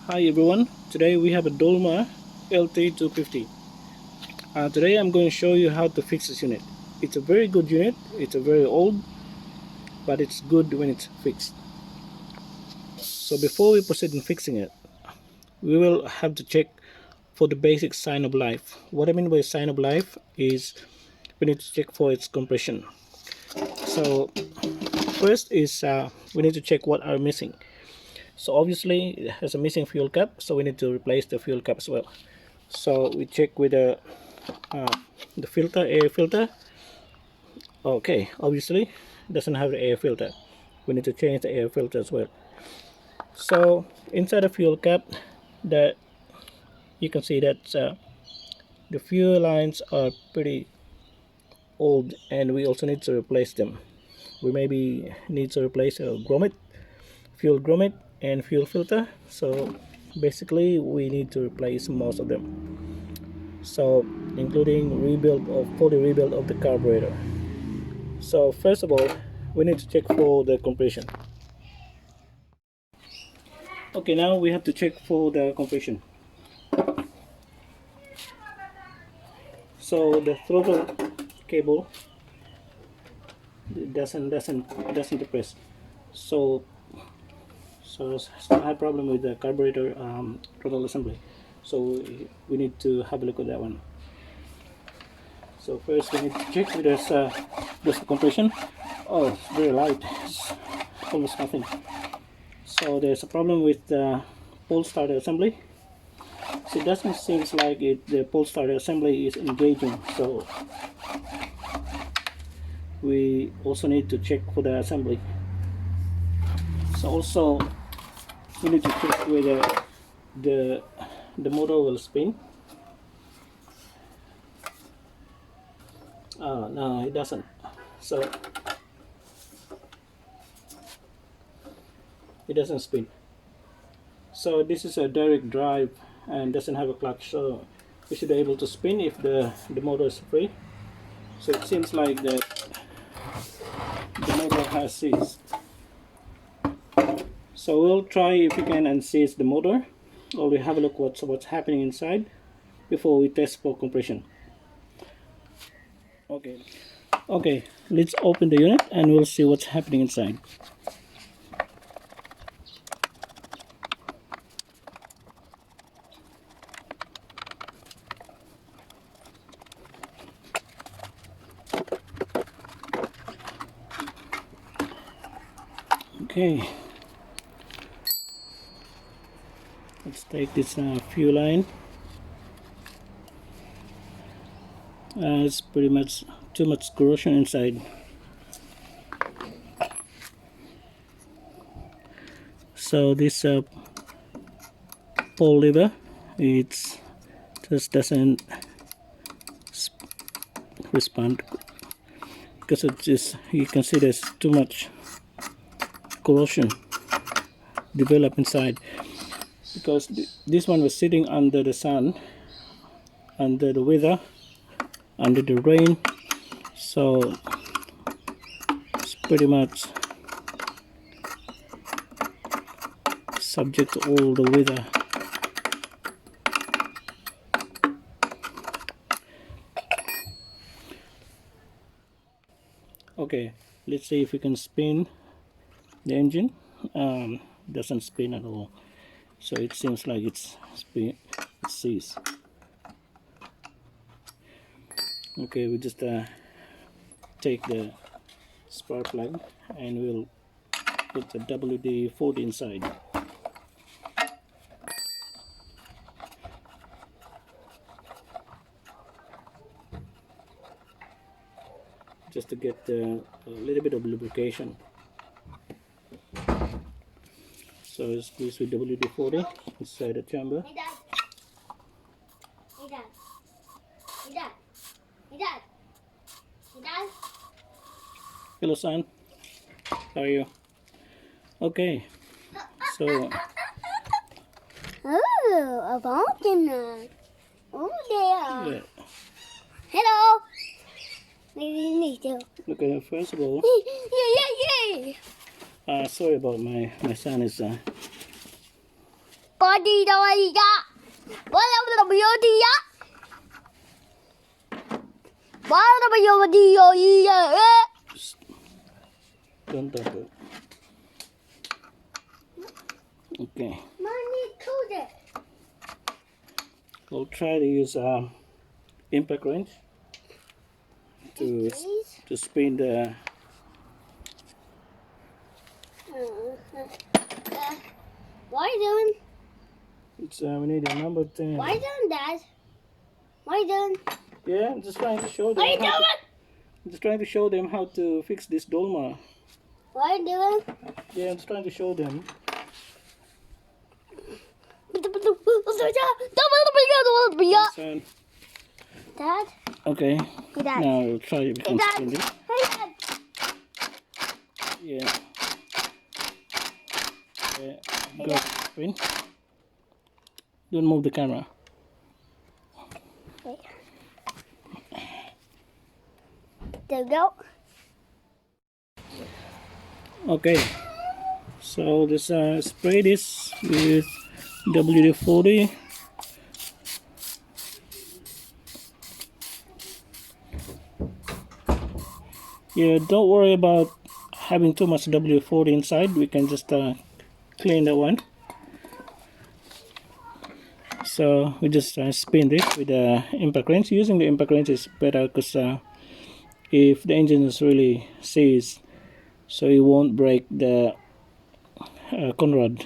Hi everyone, today we have a Dolmar LT-250. Today I'm going to show you how to fix this unit. It's a very good unit, it's a very old, but it's good when it's fixed. So before we proceed in fixing it, we will have to check for the basic sign of life. What I mean by sign of life is we need to check for its compression. So first is we need to check what are missing. So obviously it has a missing fuel cap, so we need to replace the fuel cap as well. So we check with the filter, air filter. Okay, obviously doesn't have the air filter. We need to change the air filter as well. So inside the fuel cap, that you can see that the fuel lines are pretty old, and we also need to replace them. We maybe need to replace a grommet, fuel grommet, and fuel filter. So basically we need to replace most of them, so including rebuild of fully rebuild of the carburetor. So first of all, we need to check for the compression. Okay, now we have to check for the compression. So the throttle cable doesn't depress. So I have problem with the carburetor throttle assembly. So we need to have a look at that one. So first we need to check if there's the compression. Oh, it's very light. It's almost nothing. So there's a problem with the pole starter assembly. So it doesn't seem like the pole starter assembly is engaging. So we also need to check for the assembly. So also we need to check whether the motor will spin. No, it doesn't. So it doesn't spin. So this is a direct drive and doesn't have a clutch, so we should be able to spin if the motor is free. So it seems like that the motor has seized. So we'll try if we can unseize the motor, or we have a look what's happening inside before we test for compression. Okay, let's open the unit and we'll see what's happening inside. Okay, let's take this fuel line. It's pretty much too much corrosion inside. So this pole lever, it just doesn't respond because it just, you can see there's too much corrosion develop inside, because this one was sitting under the sun, under the weather, under the rain, so it's pretty much subject to all the weather. Okay, let's see if we can spin the engine. Doesn't spin at all, so it seems like it's seized. Okay, we just take the spark plug and we'll put the WD-40 inside. Just to get a little bit of lubrication. So it's squeeze with WD-40 inside the chamber. Hey Dad. Hey Dad. Hey Dad. Hey Dad. Hey Dad. Hello son, how are you? Okay, so Oh, a pumpkin. Oh there. yeah. Hello. Me too. Okay, first of all, Yeah. sorry about my son is body doya. What of your dia? What of your dia? Don't touch it. Okay. Money to it. We'll try to use impact wrench to spin the. Why doing? It's we need a number 10. Why doing that? Why doing? Yeah, I'm just trying to show them. Why doing? I'm just trying to show them how to fix this Dolmar. Why doing? Yeah, I'm just trying to show them. Son. Dad? Okay. Hey, Dad. Now we'll try to become spin this. Hey, Dad. Yeah. Yeah. Go spin. Don't move the camera. Okay. There we go. Okay. So this spray this with WD-40. Yeah, don't worry about having too much WD-40 inside. We can just clean that one. So we just spin this with the impact wrench. Using the impact wrench is better because if the engine is really seized, so it won't break the conrod.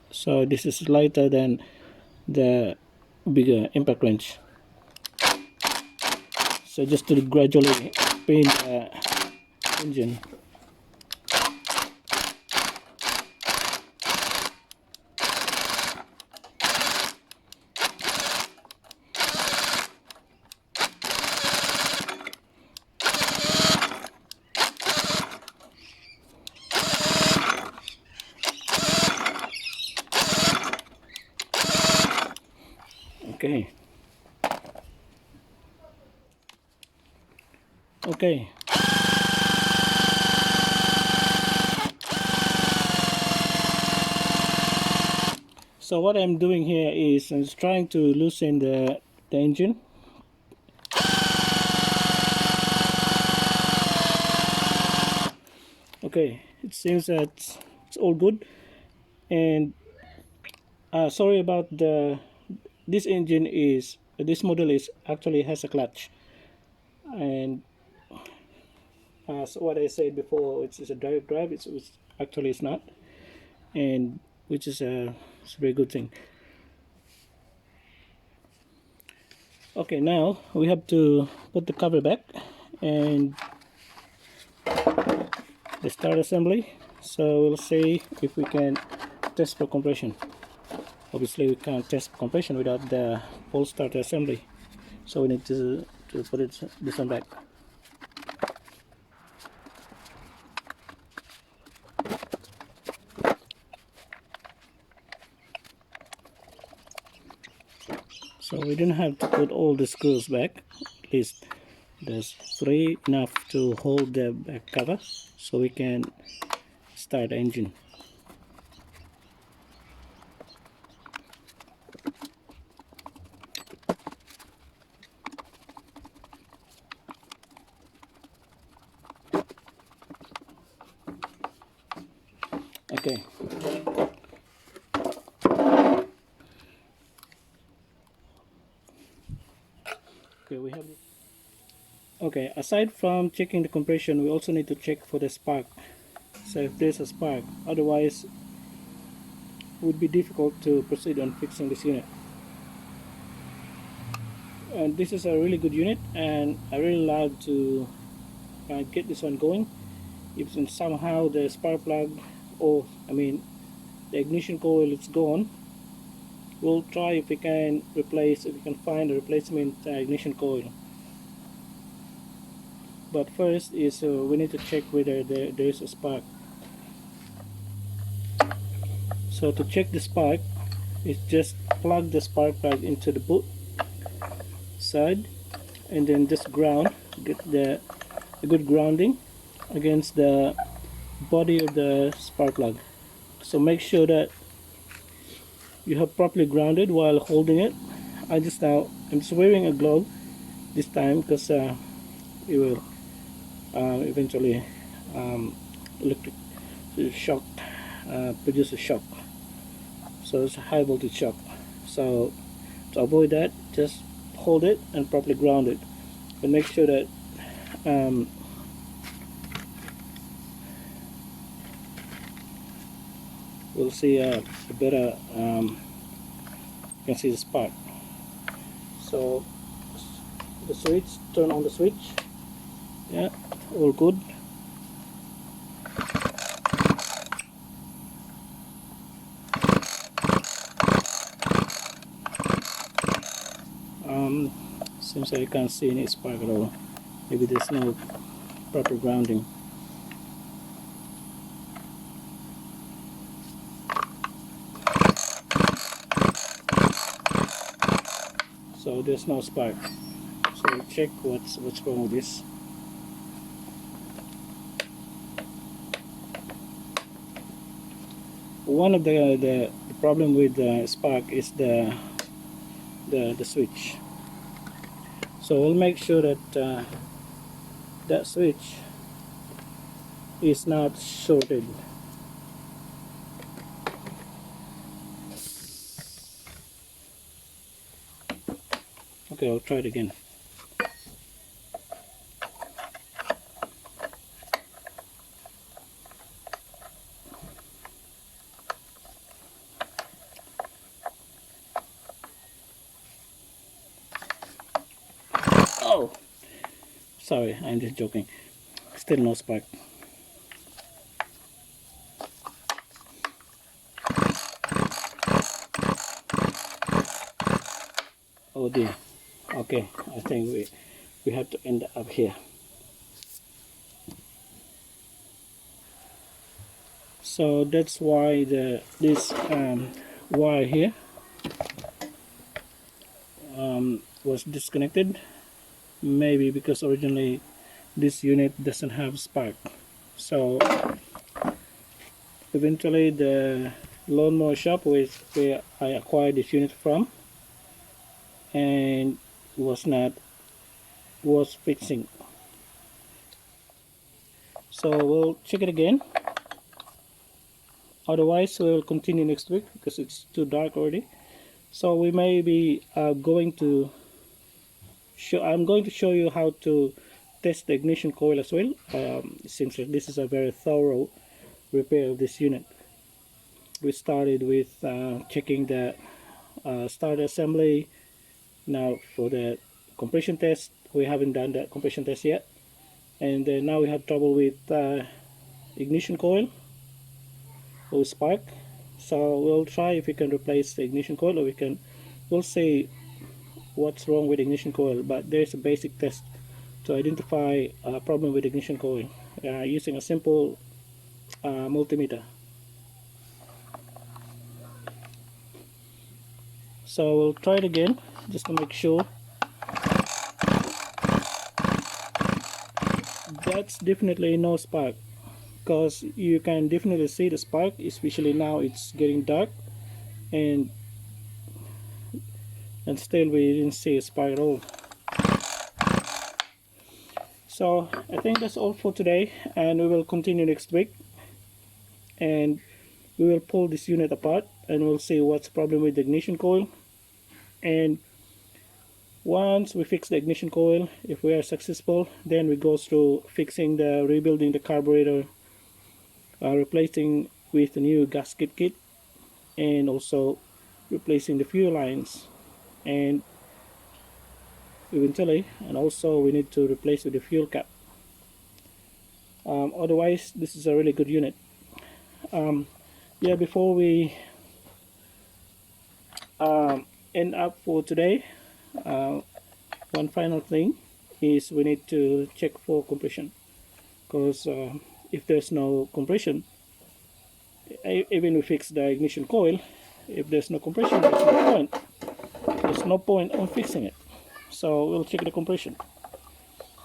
So this is lighter than the bigger impact wrench. So just to gradually spin the engine. Okay. Okay. So what I'm doing here is I'm just trying to loosen the engine. Okay, it seems that it's all good. And sorry about this engine is this model is actually has a clutch, and as what I said before, it's a direct drive. It's actually it's not, and which is it's a very good thing. Okay, now we have to put the cover back and the start assembly. So we'll see if we can test for compression. Obviously we can't test for compression without the full starter assembly, so we need to put this one back. So we don't have to put all the screws back. At least there's 3 enough to hold the back cover, so we can start the engine. Okay. Okay, we have. Okay, aside from checking the compression, we also need to check for the spark. So if there's a spark, otherwise it would be difficult to proceed on fixing this unit. And this is a really good unit, and I really love to get this one going. If somehow the spark plug, or I mean the ignition coil, is gone, we'll try if we can find a replacement ignition coil. But first is we need to check whether there is a spark. So to check the spark, is just plug the spark plug into the boot side, and then just ground, get the good grounding against the body of the spark plug. So make sure that you have properly grounded while holding it. I'm just wearing a glove this time because it will eventually electric shock, produce a shock, so it's a high voltage shock. So to avoid that, just hold it and properly ground it, and make sure that we'll see a better, you can see the spark. So the switch, turn on the switch. Yeah, all good. Seems like you can't see any spark at all. Maybe there's no proper grounding. So there's no spark. So we'll check what's wrong with this. One of the problem with the spark is the switch. So we'll make sure that that switch is not shorted. Okay, I'll try it again. Oh, sorry, I'm just joking. Still no spark. Oh dear. Okay, I think we have to end up here. So that's why this wire here was disconnected. Maybe because originally this unit doesn't have spark. So eventually the lawnmower shop where I acquired this unit from, and was fixing. So we'll check it again. Otherwise we'll continue next week because it's too dark already. So we may be going to I'm going to show you how to test the ignition coil as well. It seems like this is a very thorough repair of this unit. We started with checking the starter assembly. Now for the compression test, we haven't done the compression test yet, and now we have trouble with ignition coil or spark. So we'll try if we can replace the ignition coil, or we'll see what's wrong with ignition coil. But there's a basic test to identify a problem with ignition coil using a simple multimeter. So we'll try it again just to make sure. That's definitely no spark, because you can definitely see the spark, especially now it's getting dark, and still we didn't see a spark at all. So I think that's all for today, and we will continue next week, and we will pull this unit apart and we'll see what's the problem with the ignition coil. And once we fix the ignition coil, if we are successful, then we go through rebuilding the carburetor, replacing with a new gasket kit, and also replacing the fuel lines, and eventually, and also we need to replace with the fuel cap. Otherwise, this is a really good unit. Yeah, before we end up for today, one final thing is we need to check for compression, because if there's no compression, even we fix the ignition coil, if there's no compression, there's no point on fixing it. So we'll check the compression.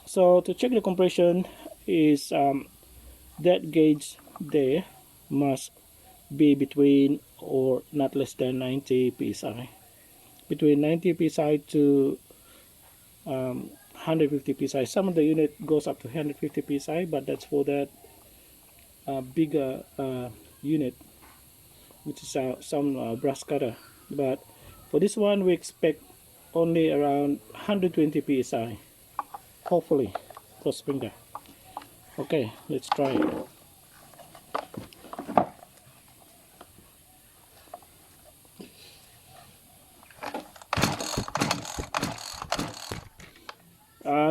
So to check the compression is that gauge there must be between or not less than 90 psi. Between 90 psi to 150 psi. Some of the unit goes up to 150 psi, but that's for that bigger unit, which is some brass cutter. But for this one, we expect only around 120 psi, hopefully. Cross finger. Okay, let's try it.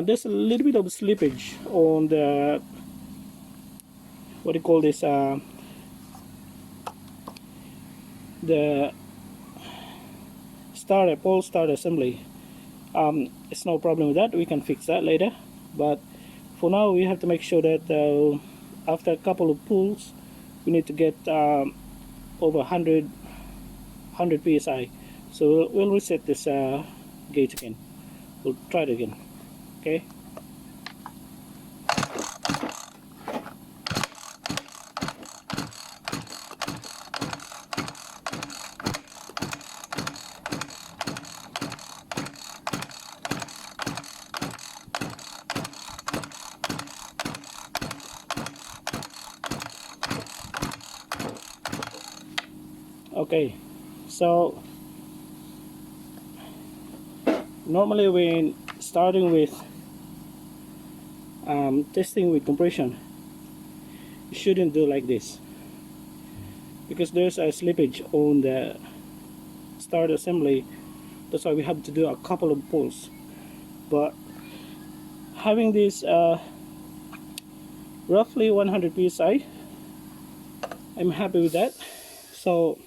There's a little bit of slippage on the, what do you call this, the pole starter assembly. It's no problem with that, we can fix that later, but for now we have to make sure that after a couple of pulls we need to get over 100 psi. So we'll reset this gauge again. We'll try it again. Okay. Okay, so normally when starting with testing with compression, you shouldn't do like this, because there's a slippage on the start assembly. That's why we have to do a couple of pulls. But having this roughly 100 psi, I'm happy with that. So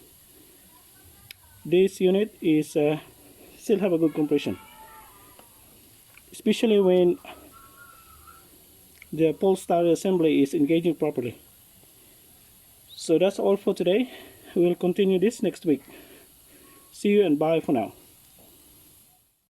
this unit is still have a good compression, especially when the pole starter assembly is engaging properly. So that's all for today. We will continue this next week. See you and bye for now.